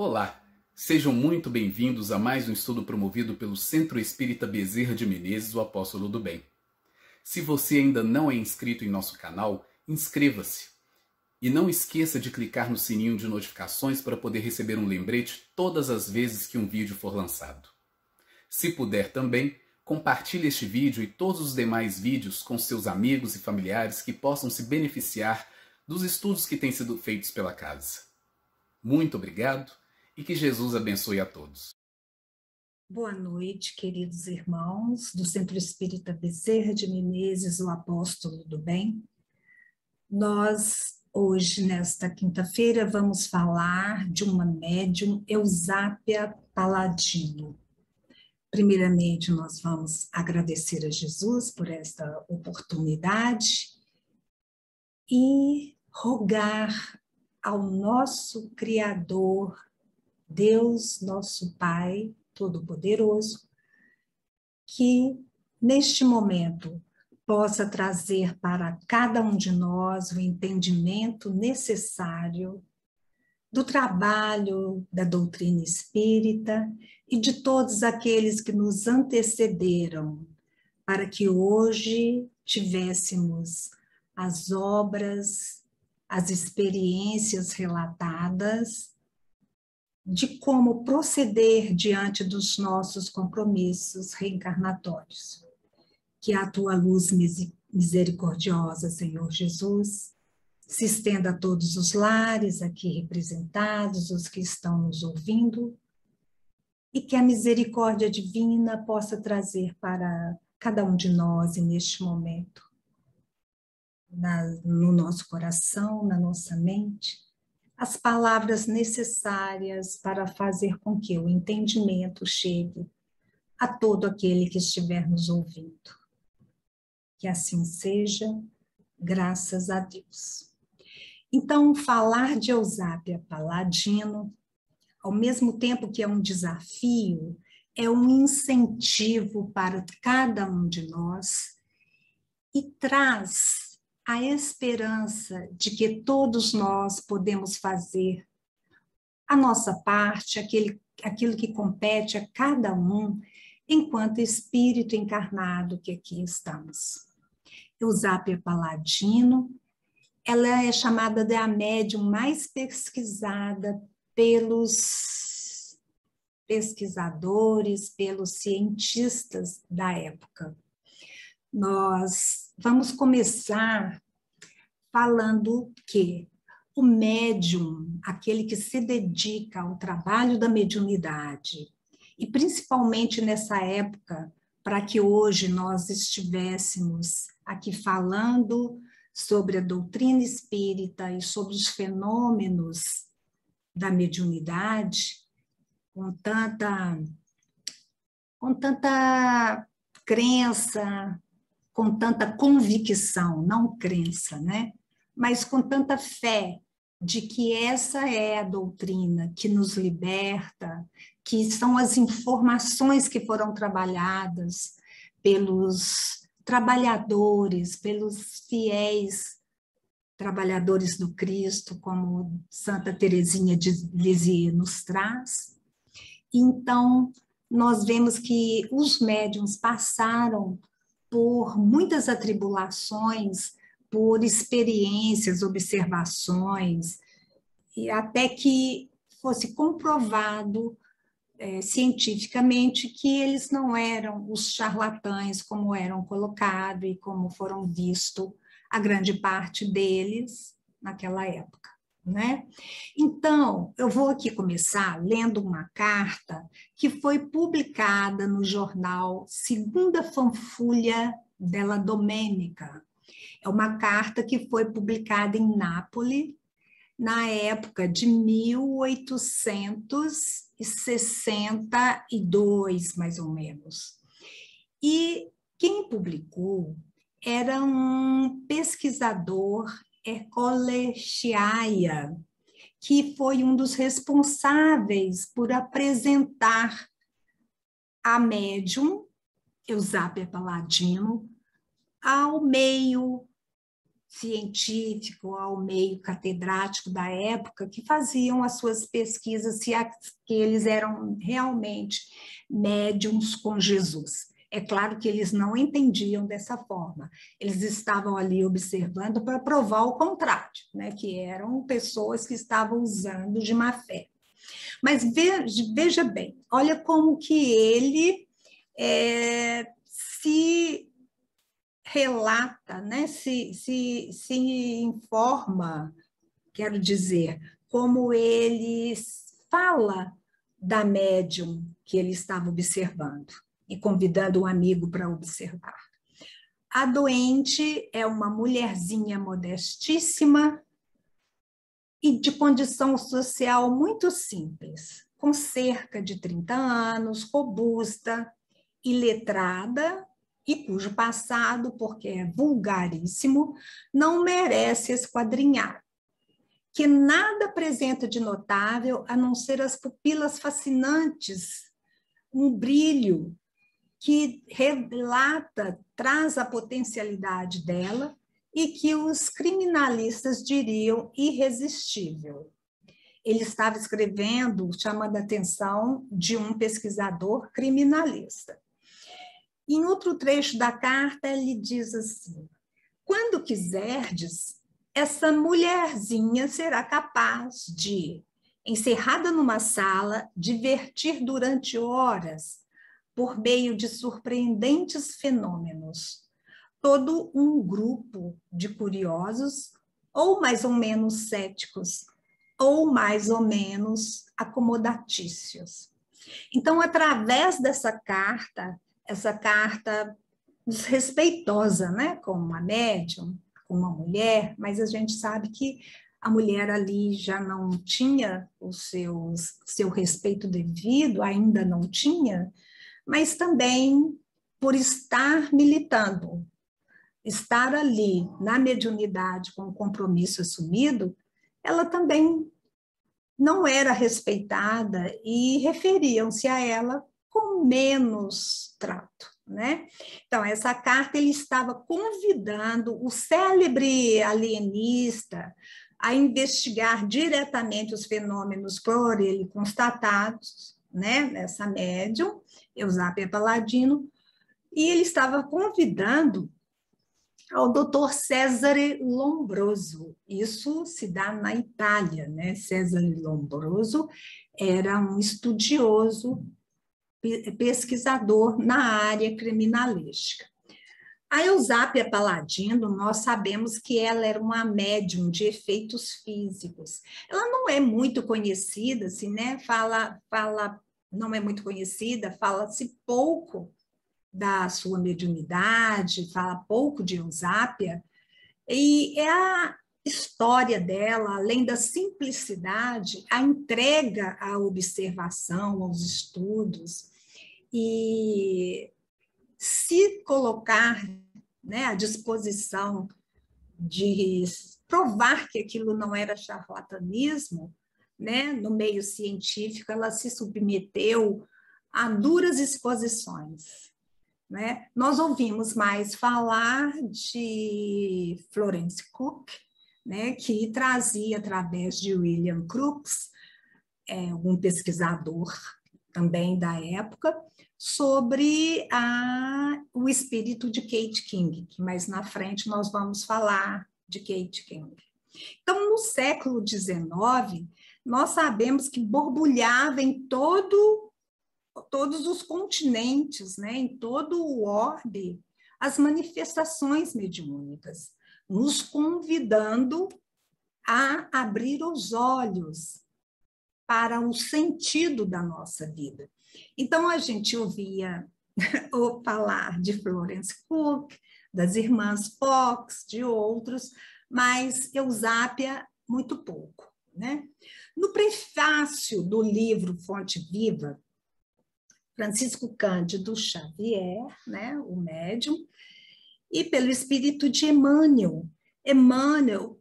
Olá, sejam muito bem-vindos a mais um estudo promovido pelo Centro Espírita Bezerra de Menezes, o Apóstolo do Bem. Se você ainda não é inscrito em nosso canal, inscreva-se. E não esqueça de clicar no sininho de notificações para poder receber um lembrete todas as vezes que um vídeo for lançado. Se puder também, compartilhe este vídeo e todos os demais vídeos com seus amigos e familiares que possam se beneficiar dos estudos que têm sido feitos pela casa. Muito obrigado e que Jesus abençoe a todos. Boa noite, queridos irmãos do Centro Espírita Bezerra de Menezes, o Apóstolo do Bem. Nós, hoje, nesta quinta-feira, vamos falar de uma médium, Eusápia Paladino. Primeiramente, nós vamos agradecer a Jesus por esta oportunidade e rogar ao nosso Criador, Deus, nosso Pai Todo-Poderoso, que neste momento possa trazer para cada um de nós o entendimento necessário do trabalho da doutrina espírita e de todos aqueles que nos antecederam, para que hoje tivéssemos as obras, as experiências relatadas de como proceder diante dos nossos compromissos reencarnatórios. Que a tua luz misericordiosa, Senhor Jesus, se estenda a todos os lares aqui representados, os que estão nos ouvindo, e que a misericórdia divina possa trazer para cada um de nós, neste momento, no nosso coração, na nossa mente, as palavras necessárias para fazer com que o entendimento chegue a todo aquele que estiver nos ouvindo. Que assim seja, graças a Deus. Então, falar de Eusápia Paladino, ao mesmo tempo que é um desafio, é um incentivo para cada um de nós e traz a esperança de que todos nós podemos fazer a nossa parte, aquilo que compete a cada um, enquanto espírito encarnado que aqui estamos. Eusápia Paladino, ela é chamada de a médium mais pesquisada pelos pesquisadores, pelos cientistas da época. Nós vamos começar falando que o médium, aquele que se dedica ao trabalho da mediunidade, e principalmente nessa época, para que hoje nós estivéssemos aqui falando sobre a doutrina espírita e sobre os fenômenos da mediunidade, com tanta crença, com tanta convicção, não crença, né? Mas com tanta fé de que essa é a doutrina que nos liberta, que são as informações que foram trabalhadas pelos trabalhadores, pelos fiéis trabalhadores do Cristo, como Santa Teresinha de Lisieux nos traz. Então, nós vemos que os médiuns passaram por muitas atribulações, por experiências, observações, e até que fosse comprovado cientificamente que eles não eram os charlatães como eram colocados e como foram vistos a grande parte deles naquela época, né? Então, eu vou aqui começar lendo uma carta que foi publicada no jornal Segunda Fanfulha della Domenica. É uma carta que foi publicada em Nápoles, na época de 1862, mais ou menos. E quem publicou era um pesquisador, Ercole Sciaia, que foi um dos responsáveis por apresentar a médium Eusápia Paladino ao meio científico, ao meio catedrático da época, que faziam as suas pesquisas se eles eram realmente médiums com Jesus. É claro que eles não entendiam dessa forma. Eles estavam ali observando para provar o contrário, né? Que eram pessoas que estavam usando de má fé. Mas veja bem, olha como que ele se relata, né? se informa, quero dizer, como ele fala da médium que ele estava observando e convidando um amigo para observar. A doente é uma mulherzinha modestíssima e de condição social muito simples, com cerca de 30 anos, robusta, iletrada e cujo passado, porque é vulgaríssimo, não merece esquadrinhar, que nada apresenta de notável a não ser as pupilas fascinantes, um brilho que relata, traz a potencialidade dela e que os criminalistas diriam irresistível. Ele estava escrevendo, chamando a atenção de um pesquisador criminalista. Em outro trecho da carta, ele diz assim: quando quiserdes, essa mulherzinha será capaz de, encerrada numa sala, divertir durante horas, por meio de surpreendentes fenômenos, todo um grupo de curiosos, ou mais ou menos céticos, ou mais ou menos acomodatícios. Então, através dessa carta desrespeitosa, né, com uma médium, com uma mulher, mas a gente sabe que a mulher ali já não tinha o seu respeito devido, ainda não tinha, mas também por estar militando, estar ali na mediunidade com o compromisso assumido, ela também não era respeitada e referiam-se a ela com menos trato, né? Então, essa carta ele estava convidando o célebre alienista a investigar diretamente os fenômenos por ele constatados, né, nessa médium, Eusápia Paladino, e ele estava convidando ao doutor Cesare Lombroso. Isso se dá na Itália, né? Cesare Lombroso era um estudioso, pesquisador na área criminalística. A Eusápia Paladino, nós sabemos que ela era uma médium de efeitos físicos. Ela não é muito conhecida, assim, né? Não é muito conhecida, fala-se pouco da sua mediunidade, fala pouco de Eusápia, e é a história dela, além da simplicidade, a entrega à observação, aos estudos, e se colocar, né, à disposição de provar que aquilo não era charlatanismo, né, no meio científico, ela se submeteu a duras exposições. Né? Nós ouvimos mais falar de Florence Cook, né, que trazia, através de William Crookes, um pesquisador também da época, sobre o espírito de Kate King, que mais na frente nós vamos falar de Kate King. Então, no século XIX, nós sabemos que borbulhava em todos os continentes, né, em todo o orbe, as manifestações mediúnicas, nos convidando a abrir os olhos para o sentido da nossa vida. Então, a gente ouvia falar de Florence Cook, das irmãs Fox, de outros, mas Eusápia, muito pouco, né? No prefácio do livro Fonte Viva, Francisco Cândido Xavier, né, o médium, e pelo espírito de Emmanuel. Emmanuel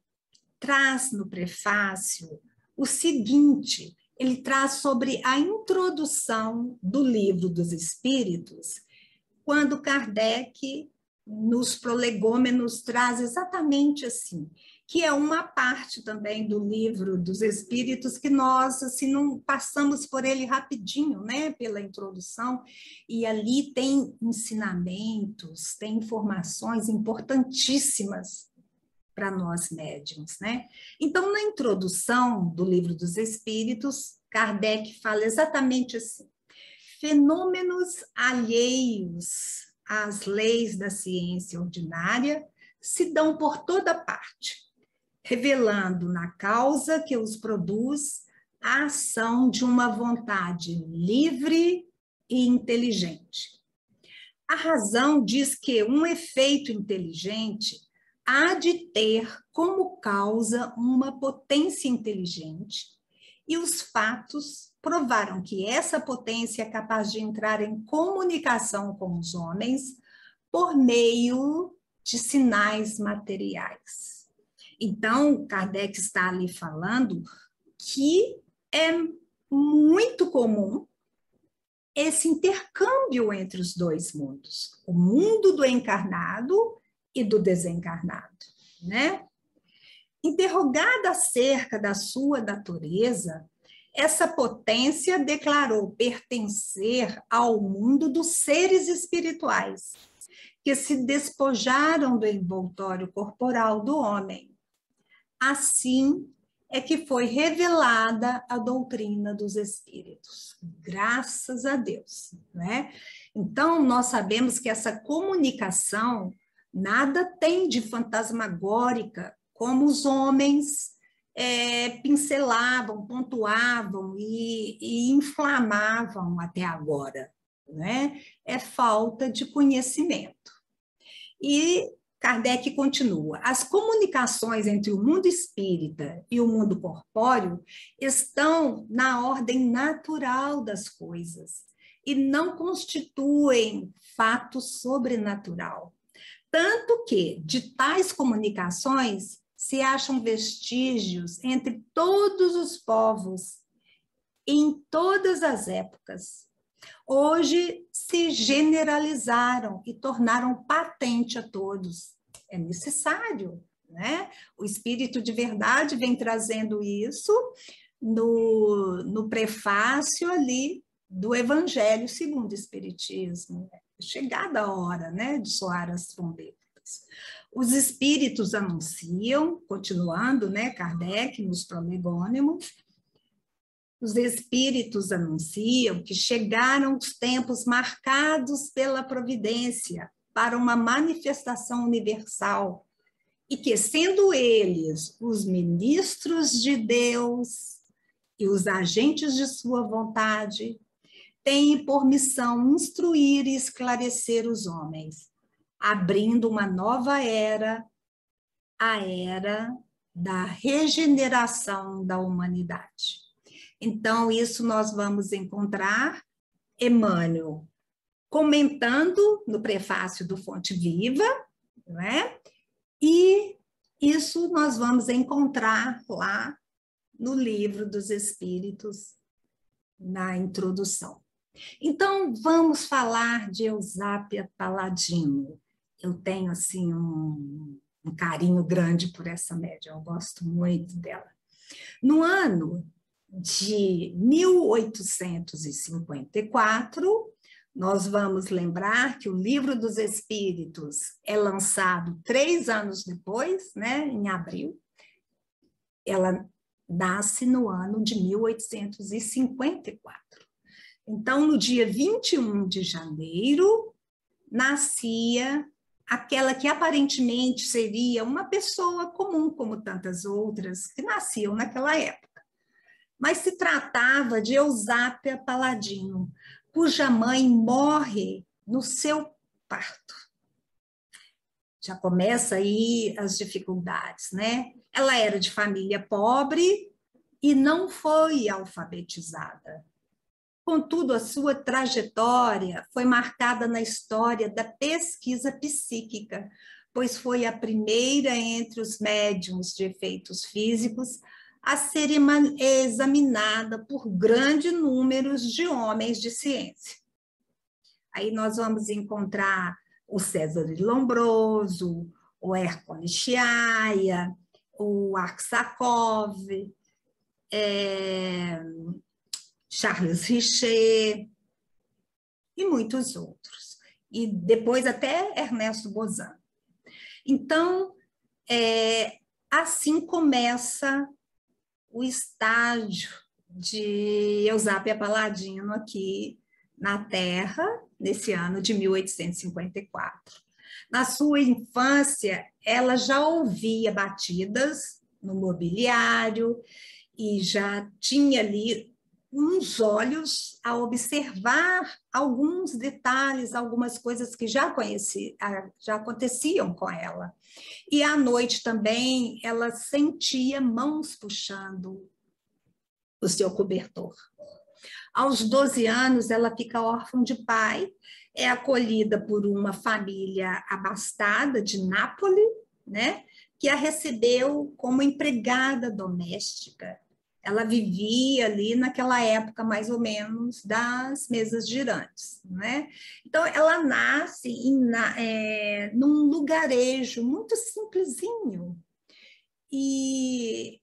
traz no prefácio o seguinte: ele traz sobre a introdução do Livro dos Espíritos, quando Kardec nos prolegômenos traz exatamente assim, que é uma parte também do livro dos Espíritos que nós assim não passamos por ele rapidinho, né, pela introdução, e ali tem ensinamentos, tem informações importantíssimas para nós médiuns, né? Então, na introdução do livro dos Espíritos, Kardec fala exatamente assim: fenômenos alheios às leis da ciência ordinária se dão por toda parte, revelando na causa que os produz a ação de uma vontade livre e inteligente. A razão diz que um efeito inteligente há de ter como causa uma potência inteligente, e os fatos provaram que essa potência é capaz de entrar em comunicação com os homens por meio de sinais materiais. Então, Kardec está ali falando que é muito comum esse intercâmbio entre os dois mundos, o mundo do encarnado e do desencarnado, né? Interrogada acerca da sua natureza, essa potência declarou pertencer ao mundo dos seres espirituais, que se despojaram do envoltório corporal do homem. Assim é que foi revelada a doutrina dos espíritos. Graças a Deus, né? Então, nós sabemos que essa comunicação nada tem de fantasmagórica, como os homens pincelavam, pontuavam e inflamavam até agora, né? É falta de conhecimento. E Kardec continua: as comunicações entre o mundo espírita e o mundo corpóreo estão na ordem natural das coisas e não constituem fato sobrenatural. Tanto que, de tais comunicações, se acham vestígios entre todos os povos, em todas as épocas. Hoje se generalizaram e tornaram patente a todos. É necessário, né? O Espírito de Verdade vem trazendo isso no prefácio ali do Evangelho segundo o Espiritismo. Chegada a hora, né, de soar as trombetas. Os espíritos anunciam, continuando, né, Kardec nos prolegômenos, os espíritos anunciam que chegaram os tempos marcados pela providência para uma manifestação universal e que, sendo eles os ministros de Deus e os agentes de sua vontade, têm por missão instruir e esclarecer os homens, abrindo uma nova era, a era da regeneração da humanidade. Então, isso nós vamos encontrar Emmanuel comentando no prefácio do Fonte Viva, né? E isso nós vamos encontrar lá no Livro dos Espíritos, na introdução. Então, vamos falar de Eusápia Paladino. Eu tenho, assim, um carinho grande por essa médium, eu gosto muito dela. No ano de 1854, nós vamos lembrar que o Livro dos Espíritos é lançado 3 anos depois, né, em abril. Ela nasce no ano de 1854. Então, no dia 21 de janeiro, nascia aquela que aparentemente seria uma pessoa comum, como tantas outras que nasciam naquela época. Mas se tratava de Eusápia Paladino, cuja mãe morre no seu parto. Já começa aí as dificuldades, né? Ela era de família pobre e não foi alfabetizada. Contudo, a sua trajetória foi marcada na história da pesquisa psíquica, pois foi a primeira entre os médiuns de efeitos físicos a ser examinada por grande número de homens de ciência. Aí nós vamos encontrar o César de Lombroso, o Ercole Chiaia, o Aksakov, Charles Richer e muitos outros. E depois até Ernesto Bozano. Então, assim começa o estágio de Eusápia Paladino aqui na Terra, nesse ano de 1854. Na sua infância, ela já ouvia batidas no mobiliário e já tinha ali uns olhos a observar alguns detalhes, algumas coisas que já aconteciam com ela. E à noite também ela sentia mãos puxando o seu cobertor. Aos 12 anos, ela fica órfã de pai, é acolhida por uma família abastada de Nápoles, né, que a recebeu como empregada doméstica. Ela vivia ali naquela época, mais ou menos, das mesas girantes, né? Então, ela nasce num lugarejo muito simplesinho. E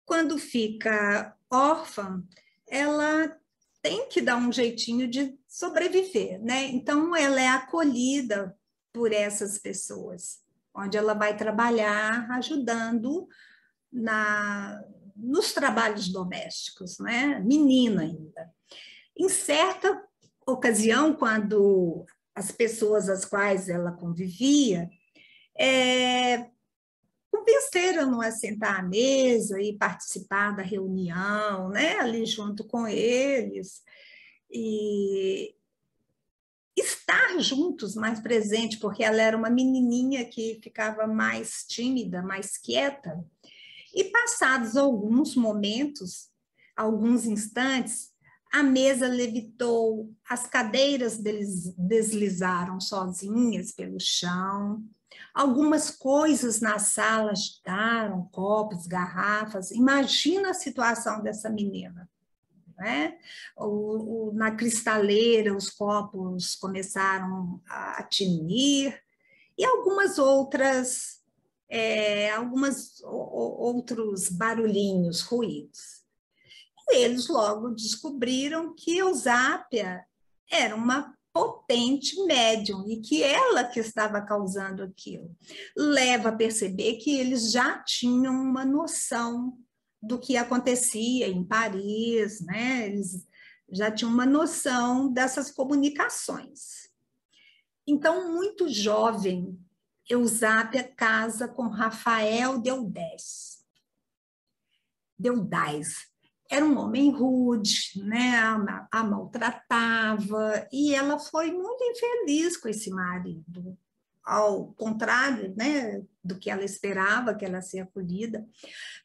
quando fica órfã, ela tem que dar um jeitinho de sobreviver, né? Então, ela é acolhida por essas pessoas, onde ela vai trabalhar ajudando nos trabalhos domésticos, né? Menina ainda. Em certa ocasião, quando as pessoas às quais ela convivia convenceram-no a sentar à mesa e participar da reunião, né? Ali junto com eles, e estar juntos, mais presente, porque ela era uma menininha que ficava mais tímida, mais quieta. E passados alguns momentos, alguns instantes, a mesa levitou, as cadeiras deslizaram sozinhas pelo chão, algumas coisas na sala agitaram, copos, garrafas. Imagina a situação dessa menina, né? Na cristaleira, os copos começaram a tinir, e algumas outras outros barulhinhos, ruídos. E eles logo descobriram que Eusápia era uma potente médium e que ela que estava causando aquilo. Leva a perceber que eles já tinham uma noção do que acontecia em Paris, né? Eles já tinham uma noção dessas comunicações. Então, muito jovem, Eusápia casa com Rafael Deudais. Era um homem rude, né? A maltratava, e ela foi muito infeliz com esse marido, ao contrário, né, do que ela esperava, que ela ser acolhida.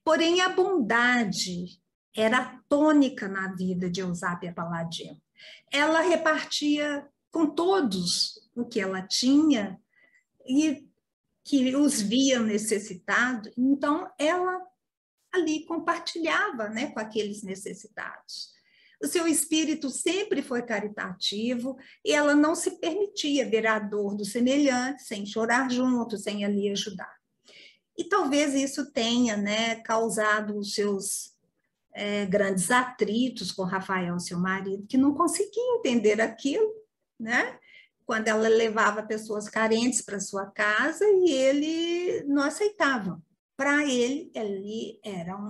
Porém, a bondade era a tônica na vida de Eusápia Paladino. Ela repartia com todos o que ela tinha e que os viam necessitados, então ela ali compartilhava, né, com aqueles necessitados. O seu espírito sempre foi caritativo e ela não se permitia ver a dor do semelhante sem chorar junto, sem ali ajudar. E talvez isso tenha, né, causado os seus grandes atritos com Rafael, seu marido, que não conseguia entender aquilo, né? Quando ela levava pessoas carentes para sua casa e ele não aceitava. Para ele,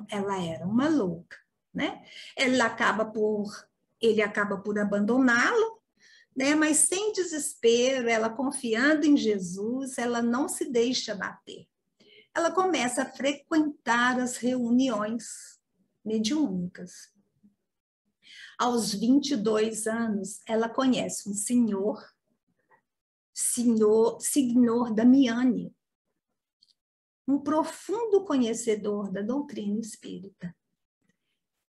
ela era uma louca, né? Ele acaba por abandoná-la, né? Mas sem desespero, ela confiando em Jesus, ela não se deixa bater. Ela começa a frequentar as reuniões mediúnicas. Aos 22 anos, ela conhece um senhor Damiani, um profundo conhecedor da doutrina espírita.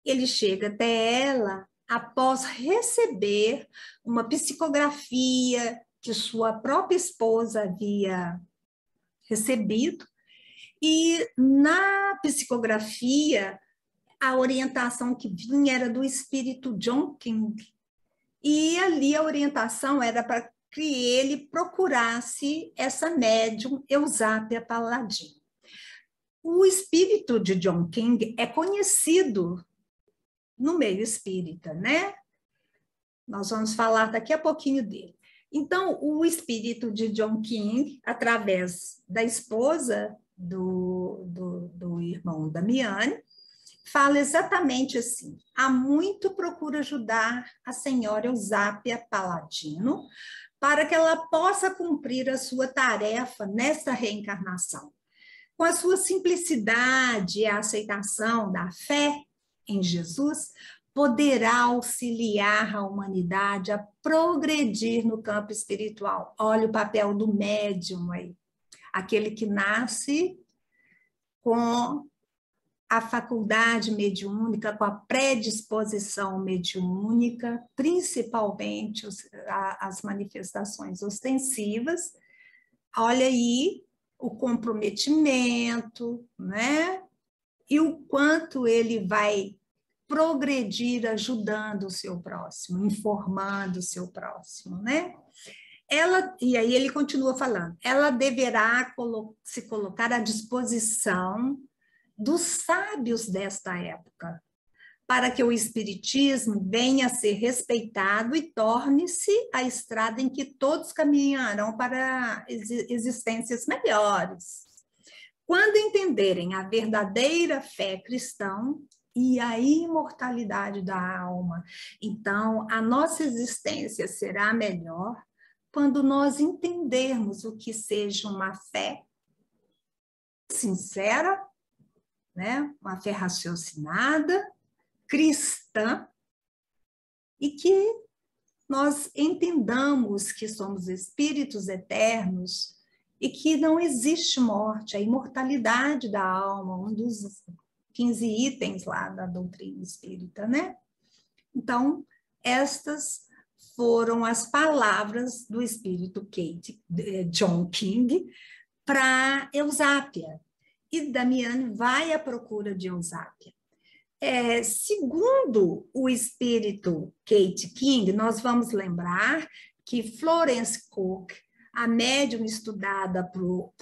Ele chega até ela após receber uma psicografia que sua própria esposa havia recebido, e na psicografia a orientação que vinha era do espírito John King, e ali a orientação era para que ele procurasse essa médium Eusápia Palladino. O espírito de John King é conhecido no meio espírita, né? Nós vamos falar daqui a pouquinho dele. Então, o espírito de John King, através da esposa do irmão Damiani, fala exatamente assim: há muito procura ajudar a senhora Eusápia Palladino para que ela possa cumprir a sua tarefa nesta reencarnação. Com a sua simplicidade e a aceitação da fé em Jesus, poderá auxiliar a humanidade a progredir no campo espiritual. Olha o papel do médium aí, aquele que nasce com a faculdade mediúnica, com a predisposição mediúnica, principalmente as manifestações ostensivas. Olha aí o comprometimento, né? E o quanto ele vai progredir ajudando o seu próximo, informando o seu próximo, né? E aí ele continua falando, ela deverá se colocar à disposição dos sábios desta época, para que o espiritismo venha a ser respeitado e torne-se a estrada em que todos caminharão para existências melhores. Quando entenderem a verdadeira fé cristã e a imortalidade da alma, então a nossa existência será melhor quando nós entendermos o que seja uma fé sincera, né? Uma fé raciocinada, cristã, e que nós entendamos que somos espíritos eternos e que não existe morte, a imortalidade da alma, um dos 15 itens lá da doutrina espírita, né? Então, estas foram as palavras do espírito John King para Eusápia. E Damiani vai à procura de Eusápia. Segundo o espírito Kate King, nós vamos lembrar que Florence Cook, a médium estudada por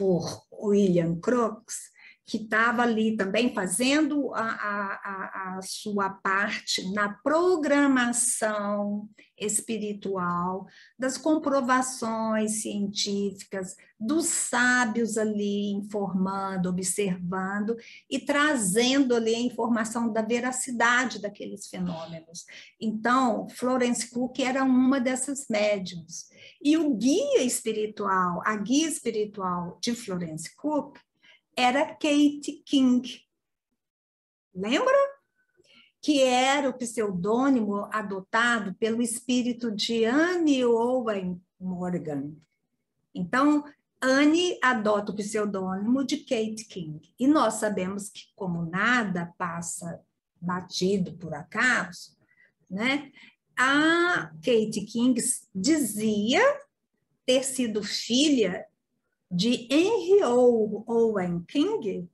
William Crookes, que estava ali também fazendo a sua parte na programação espiritual, das comprovações científicas, dos sábios ali informando, observando e trazendo ali a informação da veracidade daqueles fenômenos. Então, Florence Cook era uma dessas médiums. E o guia espiritual, a guia espiritual de Florence Cook, era Kate King. Lembra? Que era o pseudônimo adotado pelo espírito de Anne Owen Morgan. Então, Anne adota o pseudônimo de Kate King. E nós sabemos que, como nada passa batido por acaso, né? A Kate King dizia ter sido filha de Henry Owen King,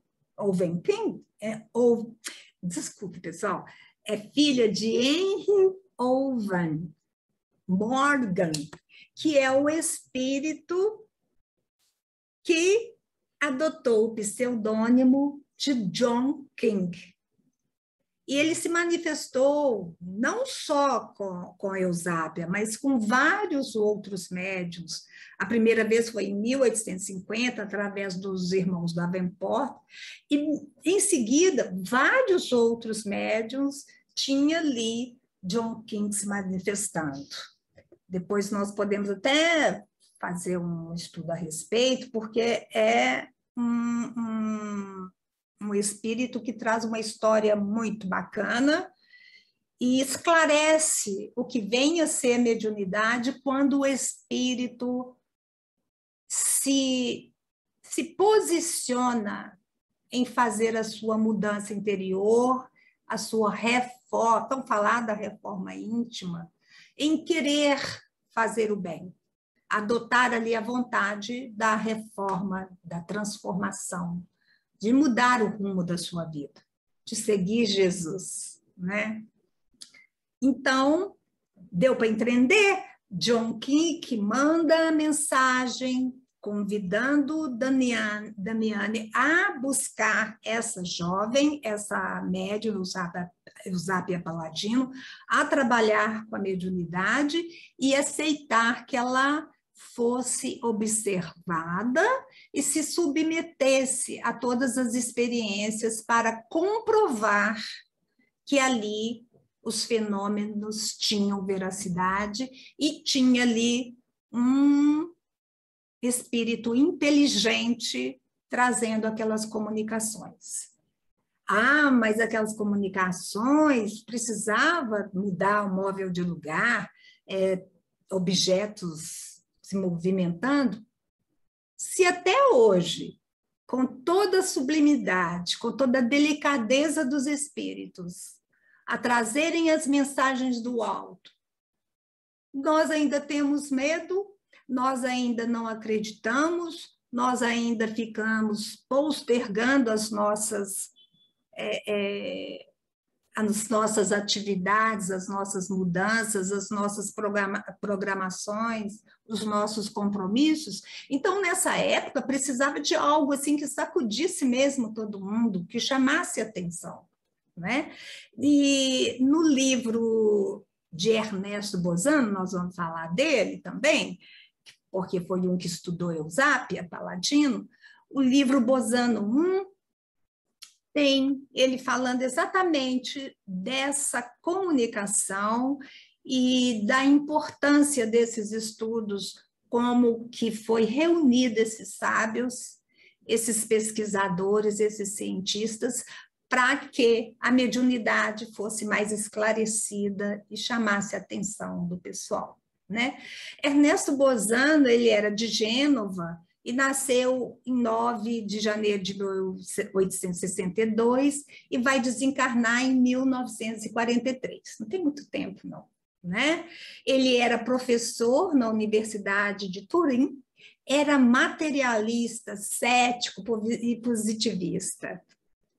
desculpe, pessoal, é filha de Henry Owen Morgan, que é o espírito que adotou o pseudônimo de John King. E ele se manifestou não só com Eusápia, mas com vários outros médiuns. A primeira vez foi em 1850, através dos irmãos Davenport, e em seguida, vários outros médiuns tinha ali John King se manifestando. Depois nós podemos até fazer um estudo a respeito, porque é um espírito que traz uma história muito bacana e esclarece o que vem a ser mediunidade quando o espírito se posiciona em fazer a sua mudança interior, a sua reforma, vamos falar da reforma íntima, em querer fazer o bem, adotar ali a vontade da reforma, da transformação, de mudar o rumo da sua vida, de seguir Jesus, né? Então, deu para entender John King manda a mensagem convidando Damiani a buscar essa jovem, essa médium, Eusápia Paladino, a trabalhar com a mediunidade e aceitar que ela fosse observada e se submetesse a todas as experiências para comprovar que ali os fenômenos tinham veracidade e tinha ali um espírito inteligente trazendo aquelas comunicações. Ah, mas aquelas comunicações precisava mudar o móvel de lugar, objetos se movimentando. Se até hoje, com toda a sublimidade, com toda a delicadeza dos espíritos, a trazerem as mensagens do alto, nós ainda temos medo, nós ainda não acreditamos, nós ainda ficamos postergando as nossas atividades, as nossas mudanças, as nossas programações, os nossos compromissos. Então, nessa época, precisava de algo assim que sacudisse mesmo todo mundo, que chamasse atenção, né? E no livro de Ernesto Bozano, nós vamos falar dele também, porque foi um que estudou Eusápia Paladino, o livro Bozano 1, tem ele falando exatamente dessa comunicação e da importância desses estudos, como que foi reunido esses sábios, esses pesquisadores, esses cientistas, para que a mediunidade fosse mais esclarecida e chamasse a atenção do pessoal, né? Ernesto Bozano, ele era de Gênova e nasceu em 9 de janeiro de 1862 e vai desencarnar em 1943. Não tem muito tempo, não, né? Ele era professor na Universidade de Turim, era materialista, cético e positivista,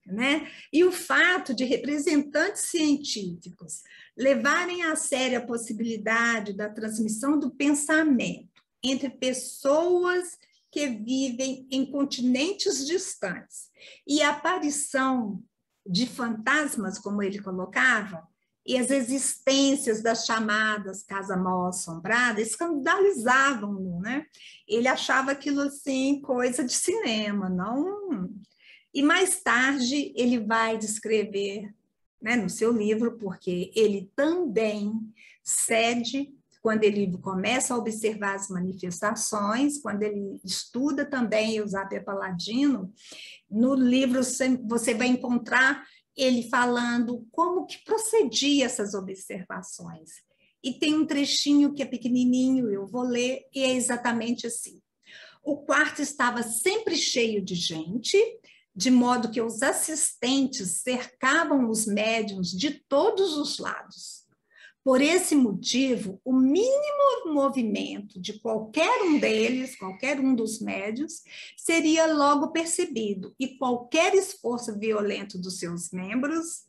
né? E o fato de representantes científicos levarem a sério a possibilidade da transmissão do pensamento entre pessoas que vivem em continentes distantes e a aparição de fantasmas, como ele colocava, e as existências das chamadas Casa Mal Assombrada escandalizavam-no, né? Ele achava aquilo assim coisa de cinema, não. E mais tarde ele vai descrever, né, no seu livro, porque ele também cede quando ele começa a observar as manifestações, quando ele estuda também Eusápia Paladino, no livro você vai encontrar ele falando como que procedia essas observações. E tem um trechinho que é pequenininho, eu vou ler, e é exatamente assim. O quarto estava sempre cheio de gente, de modo que os assistentes cercavam os médiuns de todos os lados. Por esse motivo, o mínimo movimento de qualquer um deles, qualquer um dos médiuns, seria logo percebido, e qualquer esforço violento dos seus membros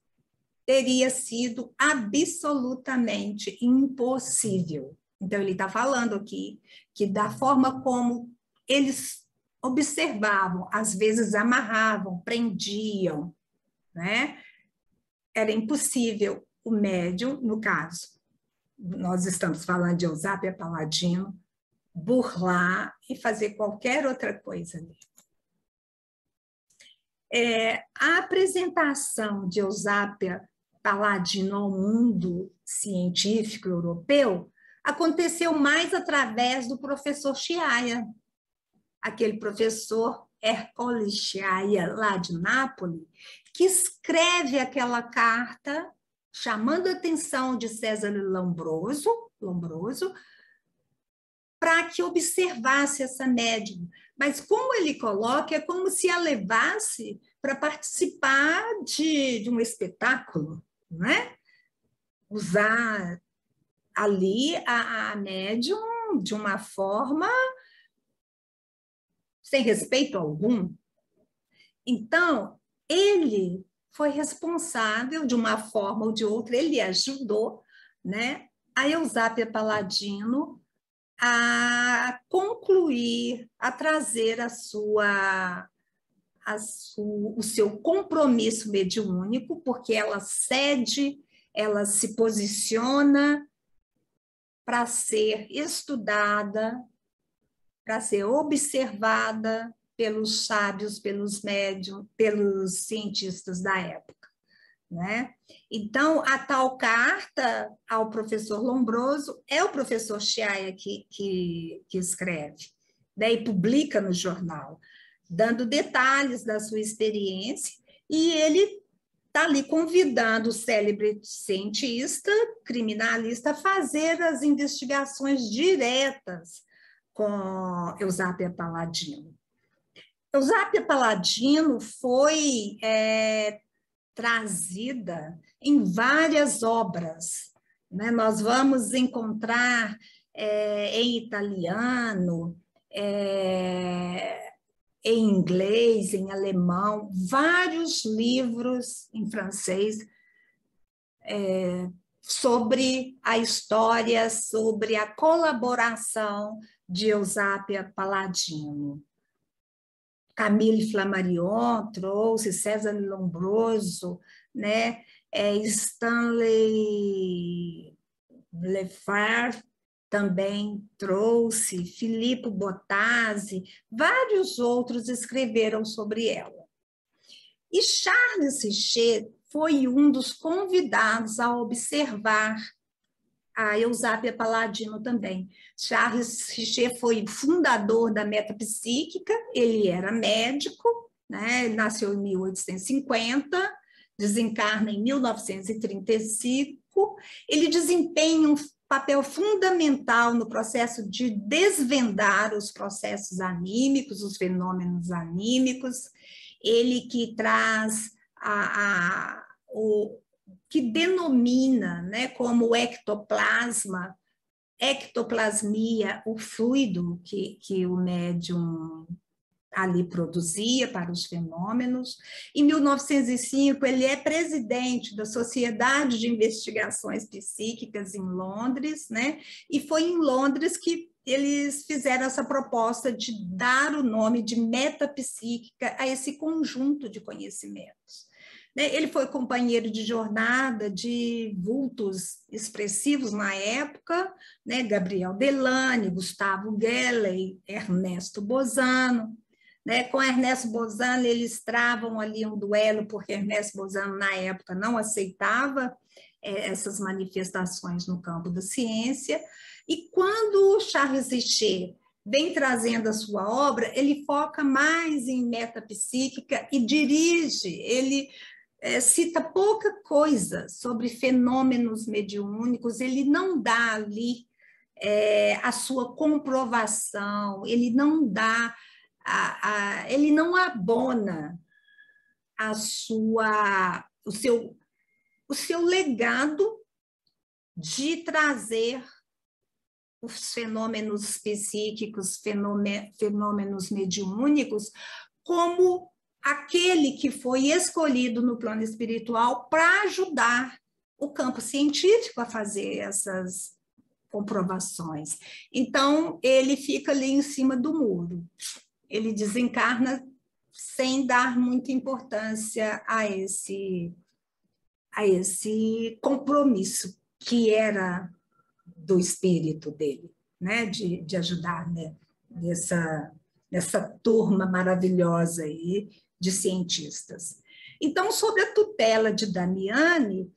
teria sido absolutamente impossível. Então, ele está falando aqui que da forma como eles observavam, às vezes amarravam, prendiam, né? Era impossível o médium, no caso, nós estamos falando de Eusápia Paladino, burlar e fazer qualquer outra coisa ali. A apresentação de Eusápia Paladino ao mundo científico europeu aconteceu mais através do professor Sciaia, aquele professor Ercole Sciaia, lá de Nápoles, que escreve aquela carta chamando a atenção de César Lombroso para que observasse essa médium. Mas como ele coloca, é como se a levasse para participar de um espetáculo, né? Usar ali a médium de uma forma sem respeito algum. Então, ele foi responsável, de uma forma ou de outra, ele ajudou, né, a Eusápia Palladino a concluir, a trazer o seu compromisso mediúnico, porque ela cede, ela se posiciona para ser estudada, para ser observada pelos sábios, pelos médiums, pelos cientistas da época, né? Então, a tal carta ao professor Lombroso é o professor Chiaia que escreve, né? E publica no jornal, dando detalhes da sua experiência, e ele está ali convidando o célebre cientista, criminalista, a fazer as investigações diretas com Eusápia Palladino. Eusápia Palladino foi trazida em várias obras, né? Nós vamos encontrar em italiano, em inglês, em alemão, vários livros em francês sobre a história, sobre a colaboração de Eusápia Palladino. Camille Flammarion trouxe, César Lombroso, né? Stanley Lefebvre também trouxe, Filippo Bottazzi, vários outros escreveram sobre ela. E Charles Richer foi um dos convidados a observar a Eusápia Palladino também. Charles Richer foi fundador da metapsíquica, ele era médico, né? Nasceu em 1850, desencarna em 1935, ele desempenha um papel fundamental no processo de desvendar os processos anímicos, os fenômenos anímicos, ele que traz o que denomina, né, como ectoplasmia, o fluido que o médium ali produzia para os fenômenos. Em 1905, ele é presidente da Sociedade de Investigações Psíquicas em Londres, né? E foi em Londres que eles fizeram essa proposta de dar o nome de metapsíquica a esse conjunto de conhecimentos. Ele foi companheiro de jornada de vultos expressivos na época, né? Gabriel Delany, Gustavo Gelley, Ernesto Bozano. Né? Com Ernesto Bozano, eles travam ali um duelo, porque Ernesto Bozano, na época, não aceitava essas manifestações no campo da ciência. E quando Charles Richer vem trazendo a sua obra, ele foca mais em metapsíquica e dirige, ele cita pouca coisa sobre fenômenos mediúnicos, ele não dá ali a sua comprovação, ele não dá, ele não abona o seu legado de trazer os fenômenos psíquicos, fenômenos mediúnicos, como aquele que foi escolhido no plano espiritual para ajudar o campo científico a fazer essas comprovações. Então, ele fica ali em cima do muro. Ele desencarna sem dar muita importância a esse compromisso que era do espírito dele, né? de ajudar, né? nessa turma maravilhosa aí de cientistas. Então, sob a tutela de Damiani,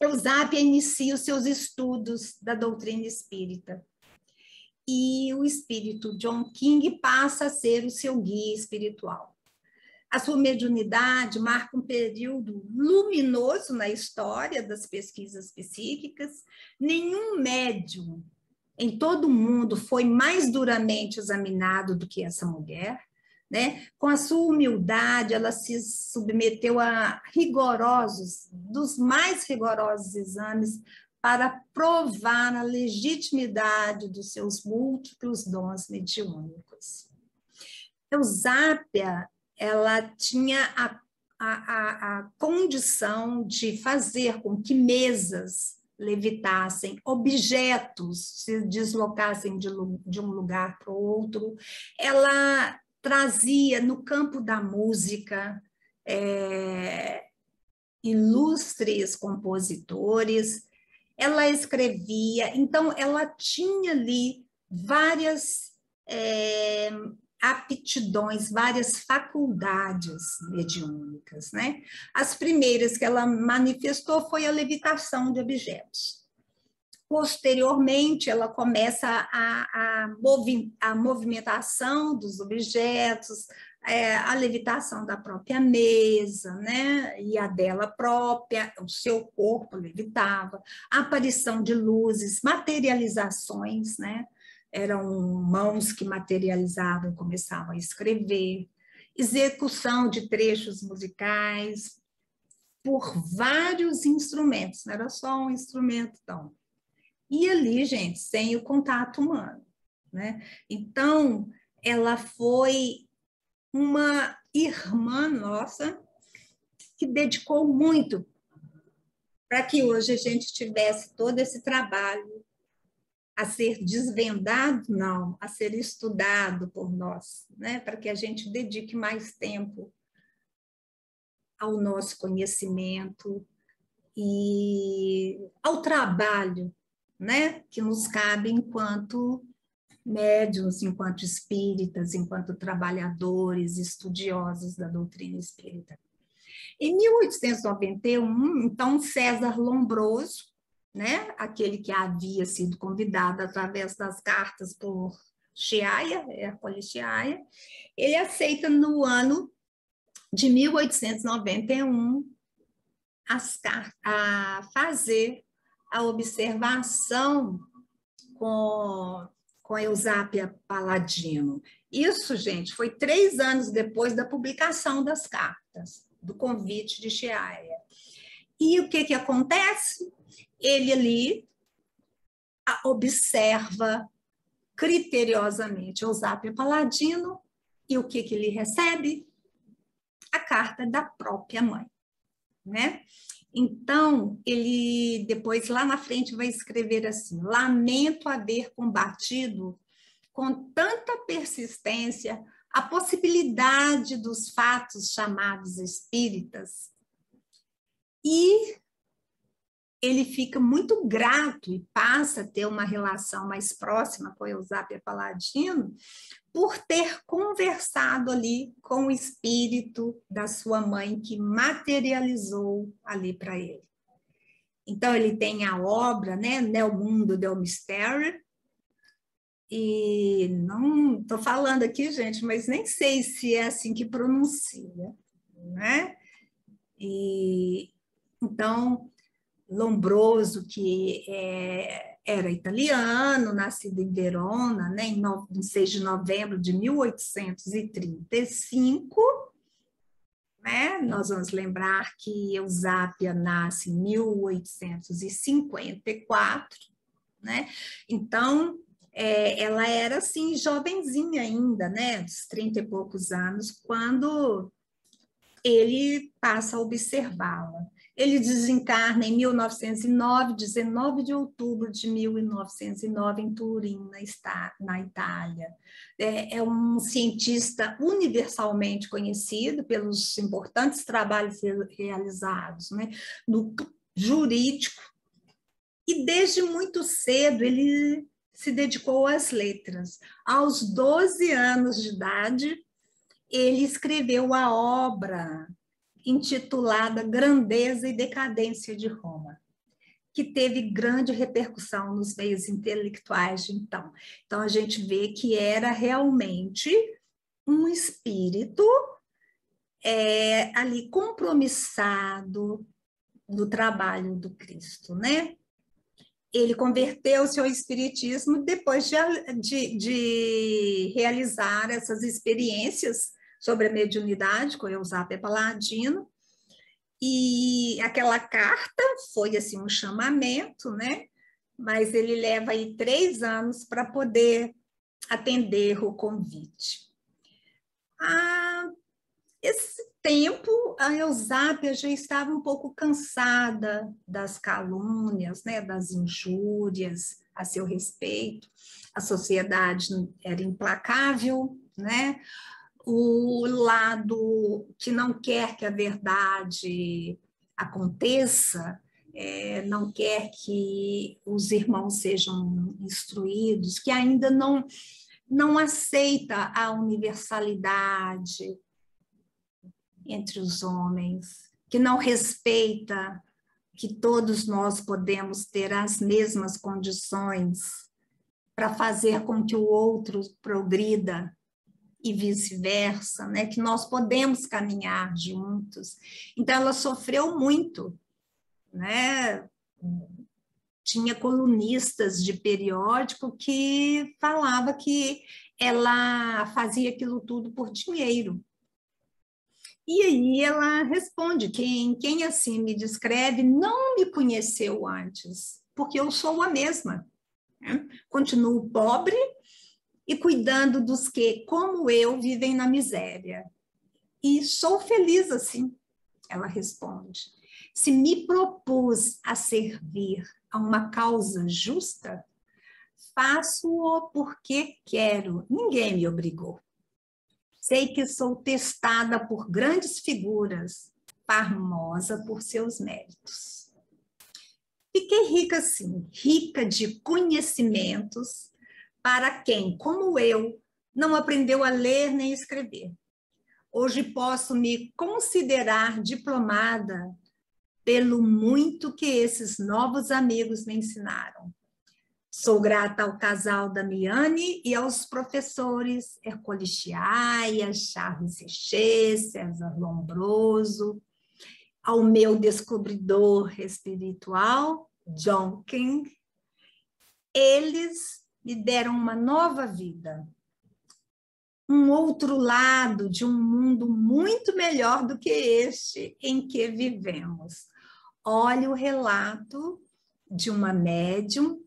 Eusápia inicia os seus estudos da doutrina espírita. E o espírito John King passa a ser o seu guia espiritual. A sua mediunidade marca um período luminoso na história das pesquisas psíquicas. Nenhum médium em todo o mundo foi mais duramente examinado do que essa mulher, né? Com a sua humildade, ela se submeteu a dos mais rigorosos exames para provar a legitimidade dos seus múltiplos dons mediúnicos. Eusápia, ela tinha a condição de fazer com que mesas levitassem, objetos se deslocassem de um lugar para o outro. Ela trazia no campo da música ilustres compositores, ela escrevia, então ela tinha ali várias aptidões, várias faculdades mediúnicas, né? As primeiras que ela manifestou foi a levitação de objetos. Posteriormente, ela começa a movimentação dos objetos, a levitação da própria mesa, né? E a dela própria, o seu corpo levitava, a aparição de luzes, materializações, né? Eram mãos que materializavam, começavam a escrever, execução de trechos musicais por vários instrumentos, não era só um instrumento, não. E ali, gente, sem o contato humano, né? Então, ela foi uma irmã nossa que dedicou muito para que hoje a gente tivesse todo esse trabalho a ser desvendado, não, a ser estudado por nós, né? Para que a gente dedique mais tempo ao nosso conhecimento e ao trabalho, né, que nos cabe enquanto médiuns, enquanto espíritas, enquanto trabalhadores, estudiosos da doutrina espírita. Em 1891, então, César Lombroso, né, aquele que havia sido convidado através das cartas por Chiaia, Hércules Chiaia, ele aceita no ano de 1891 a fazer a observação com Eusápia Paladino. Isso, gente, foi 3 anos depois da publicação das cartas, do convite de Chiaia. E o que acontece? Ele ali observa criteriosamente Eusápia Paladino e o que ele recebe? A carta da própria mãe, né? Então, ele depois, lá na frente, vai escrever assim: lamento haver combatido com tanta persistência a possibilidade dos fatos chamados espíritas. E ele fica muito grato e passa a ter uma relação mais próxima com Eusápia Paladino por ter conversado ali com o espírito da sua mãe que materializou ali para ele. Então, ele tem a obra, né, Nel Mundo del Mistério, e não estou falando aqui, gente, mas nem sei se é assim que pronuncia, né? E, então, Lombroso, que era italiano, nascido em Verona, né, em 6 de novembro de 1835, né? Nós vamos lembrar que Eusápia nasce em 1854, né? Então, ela era assim, jovenzinha ainda, né? Dos 30 e poucos anos, quando ele passa a observá-la. Ele desencarna em 1909, 19 de outubro de 1909, em Turim, na Itália. É um cientista universalmente conhecido pelos importantes trabalhos realizados, né, no jurídico, e desde muito cedo ele se dedicou às letras. Aos 12 anos de idade, ele escreveu a obra intitulada Grandeza e Decadência de Roma, que teve grande repercussão nos meios intelectuais de então. Então, a gente vê que era realmente um espírito ali compromissado no trabalho do Cristo, né? Ele converteu-se ao espiritismo depois de realizar essas experiências sobre a mediunidade com Eusápia Paladino, e aquela carta foi assim um chamamento, né? Mas ele leva aí 3 anos para poder atender o convite. Esse tempo, a Eusápia já estava um pouco cansada das calúnias, né, das injúrias a seu respeito. A sociedade era implacável, né? O lado que não quer que a verdade aconteça, não quer que os irmãos sejam instruídos, que ainda não aceita a universalidade entre os homens, que não respeita que todos nós podemos ter as mesmas condições para fazer com que o outro progrida e vice-versa, né? Que nós podemos caminhar juntos. Então, ela sofreu muito, né? Tinha colunistas de periódico que falava que ela fazia aquilo tudo por dinheiro. E aí ela responde, quem assim me descreve não me conheceu antes, porque eu sou a mesma. Né? Continuo pobre e cuidando dos que, como eu, vivem na miséria. E sou feliz assim, ela responde. Se me propus a servir a uma causa justa, faço-o porque quero, ninguém me obrigou. Sei que sou testada por grandes figuras, famosa por seus méritos. Fiquei rica, sim, rica de conhecimentos para quem, como eu, não aprendeu a ler nem escrever. Hoje posso me considerar diplomada pelo muito que esses novos amigos me ensinaram. Sou grata ao casal Damiani e aos professores Ercole Chiaia, Charles Richer, César Lombroso, ao meu descobridor espiritual, John King. Eles me deram uma nova vida, um outro lado de um mundo muito melhor do que este em que vivemos. Olha o relato de uma médium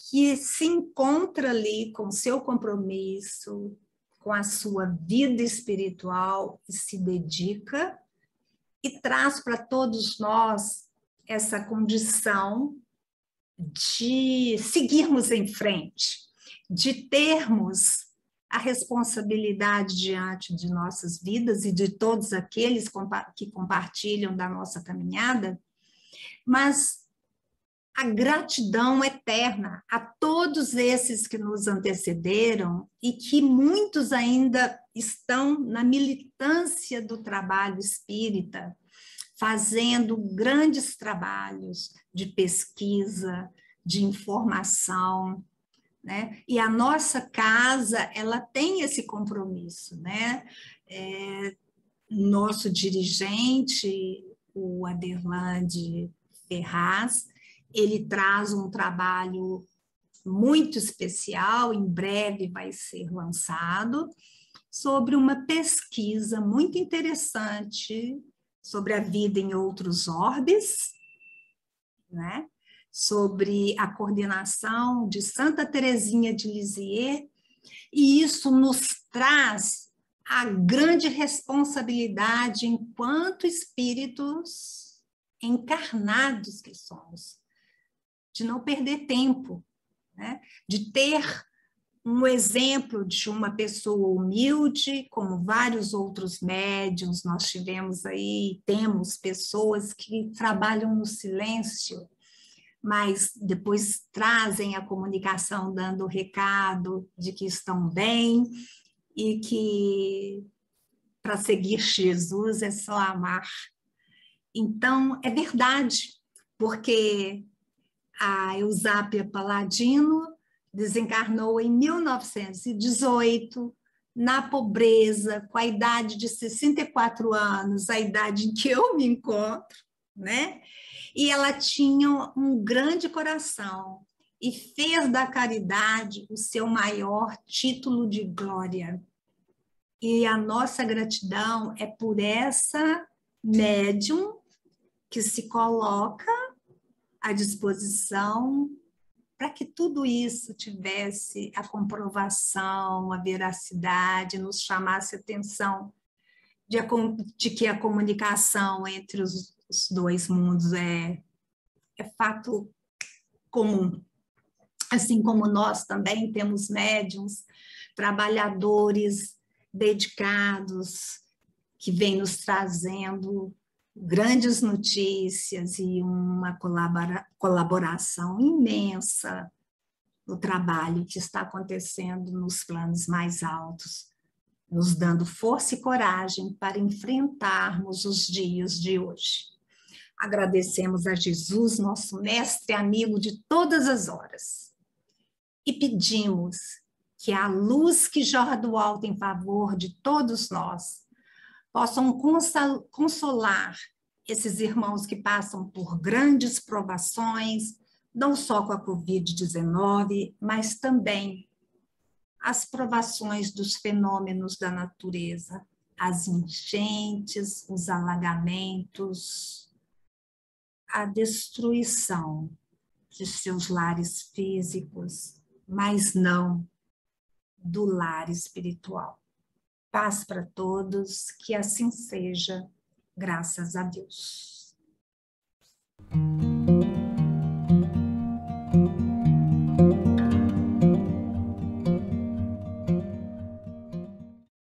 que se encontra ali com seu compromisso, com a sua vida espiritual e se dedica e traz para todos nós essa condição de seguirmos em frente, de termos a responsabilidade diante de nossas vidas e de todos aqueles que compartilham da nossa caminhada, mas a gratidão eterna a todos esses que nos antecederam e que muitos ainda estão na militância do trabalho espírita, fazendo grandes trabalhos de pesquisa, de informação, né? E a nossa casa, ela tem esse compromisso, né? Nosso dirigente, o Aderlande Ferraz, ele traz um trabalho muito especial, em breve vai ser lançado, sobre uma pesquisa muito interessante sobre a vida em outros orbes, né? Sobre a coordenação de Santa Teresinha de Lisieux, e isso nos traz a grande responsabilidade enquanto espíritos encarnados que somos, de não perder tempo, né? De ter um exemplo de uma pessoa humilde, como vários outros médiuns, nós tivemos aí, temos pessoas que trabalham no silêncio, mas depois trazem a comunicação dando o recado de que estão bem e que para seguir Jesus é só amar. Então, é verdade, porque a Eusápia Paladino desencarnou em 1918, na pobreza, com a idade de 64 anos, a idade em que eu me encontro, né? E ela tinha um grande coração e fez da caridade o seu maior título de glória. E a nossa gratidão é por essa médium que se coloca à disposição para que tudo isso tivesse a comprovação, a veracidade, nos chamasse atenção de que a comunicação entre os dois mundos é fato comum. Assim como nós também temos médiuns, trabalhadores dedicados, que vêm nos trazendo grandes notícias e uma colaboração imensa no trabalho que está acontecendo nos planos mais altos, nos dando força e coragem para enfrentarmos os dias de hoje. Agradecemos a Jesus, nosso mestre e amigo de todas as horas, e pedimos que a luz que jorra do alto em favor de todos nós possam consolar esses irmãos que passam por grandes provações, não só com a Covid-19, mas também as provações dos fenômenos da natureza, as enchentes, os alagamentos, a destruição de seus lares físicos, mas não do lar espiritual. Paz para todos, que assim seja, graças a Deus.